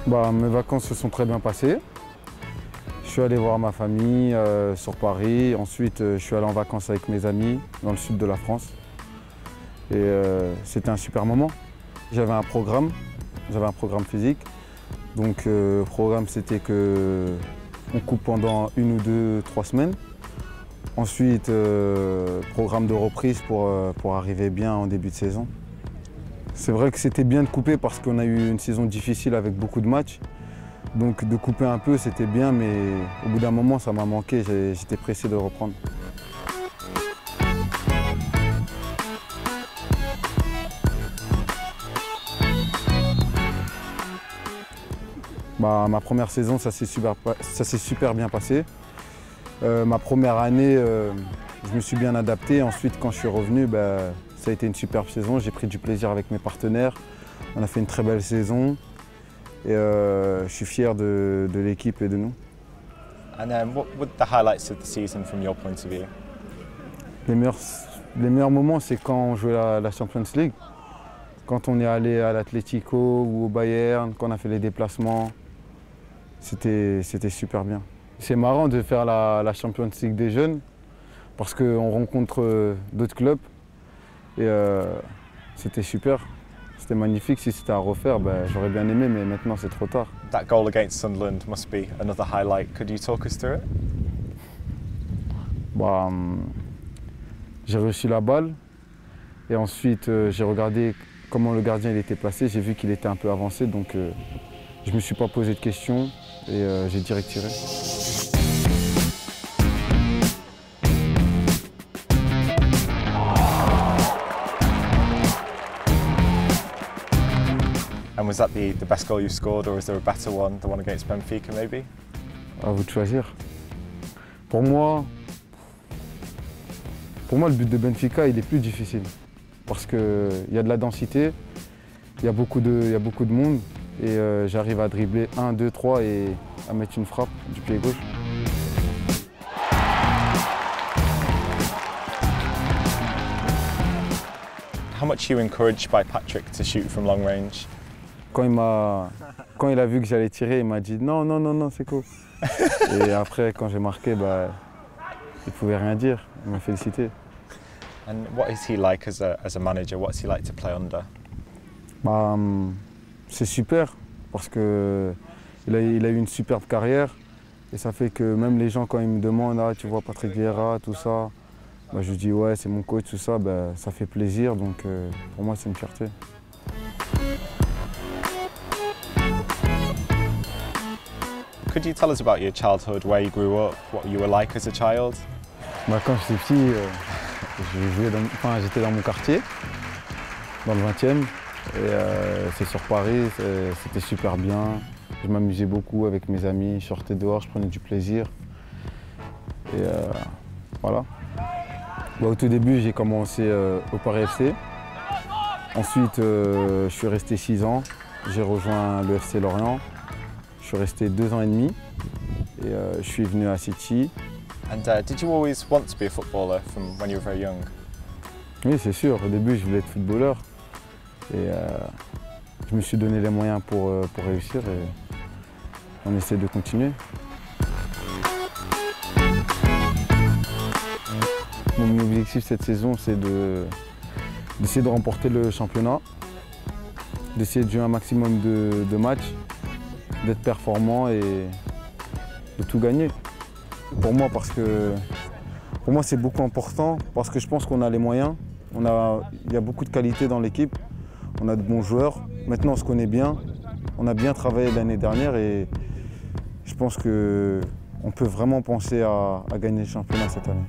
Mes vacances se sont très bien passées. Je suis allé voir ma famille sur Paris. Ensuite, je suis allé en vacances avec mes amis dans le sud de la France. Et c'était un super moment. J'avais un programme physique. Donc le programme, c'était qu'on coupe pendant 1 ou 2, 3 semaines. Ensuite, programme de reprise pour arriver bien en début de saison. C'est vrai que c'était bien de couper parce qu'on a eu une saison difficile avec beaucoup de matchs. Donc de couper un peu, c'était bien, mais au bout d'un moment, ça m'a manqué. J'étais pressé de reprendre. Ma première saison, ça s'est super bien passé. Ma première année, je me suis bien adapté. Ensuite, quand je suis revenu, ça a été une superbe saison. J'ai pris du plaisir avec mes partenaires. On a fait une très belle saison. Et je suis fier de l'équipe et de nous. And what were the highlights of the season from your point of view? Les meilleurs moments, c'est quand on jouait la Champions League. Quand on est allé à l'Atlético ou au Bayern, quand on a fait les déplacements, c'était super bien. C'est marrant de faire la Champions League des jeunes parce qu'on rencontre d'autres clubs et c'était super. C'était magnifique. Si c'était à refaire, j'aurais bien aimé, mais maintenant c'est trop tard. That goal against Sunderland must be another highlight. Could you talk us through it? J'ai reçu la balle et ensuite j'ai regardé comment le gardien il était placé. J'ai vu qu'il était un peu avancé, donc je ne me suis pas posé de questions et j'ai direct tiré. And was that the best goal you scored, or is there a better one, the one against Benfica maybe? À vous de choisir. Pour moi, le but de Benfica, il est plus difficile. Parce qu'il y a de la densité, il y a beaucoup de monde et j'arrive à dribbler 1, 2, 3 et à mettre une frappe du pied gauche. How much are you encouraged by Patrick to shoot from long range? Quand il a vu que j'allais tirer, il m'a dit non, non, non, non, c'est cool. Et après, quand j'ai marqué, il ne pouvait rien dire. Il m'a félicité. And what is he like as a manager? What's he like to play under? C'est super parce qu'il a eu une superbe carrière et ça fait que même les gens, quand ils me demandent tu vois Patrick Vieira, tout ça, je dis ouais, c'est mon coach, tout ça, ça fait plaisir. Donc pour moi, c'est une fierté. Could you tell us about your childhood, where you grew up, what you were like as a child? Quand j'étais petit, j'étais dans mon quartier, dans le 20e. Et c'est sur Paris, c'était super bien. Je m'amusais beaucoup avec mes amis, je sortais dehors, je prenais du plaisir. Et voilà. Au tout début, j'ai commencé au Paris FC. Ensuite, je suis resté 6 ans. J'ai rejoint le FC Lorient. Je suis resté 2 ans et demi et je suis venu à City. And did you always want to be a footballer from when you were very young? Oui, c'est sûr. Au début, je voulais être footballeur et je me suis donné les moyens pour réussir et on essaie de continuer. Mon objectif cette saison, c'est d'essayer de remporter le championnat, d'essayer de jouer un maximum de matchs, d'être performant et de tout gagner. Pour moi, c'est beaucoup important parce que je pense qu'on a les moyens. Il y a beaucoup de qualité dans l'équipe, on a de bons joueurs. Maintenant, on se connaît bien, on a bien travaillé l'année dernière et je pense qu'on peut vraiment penser à gagner le championnat cette année.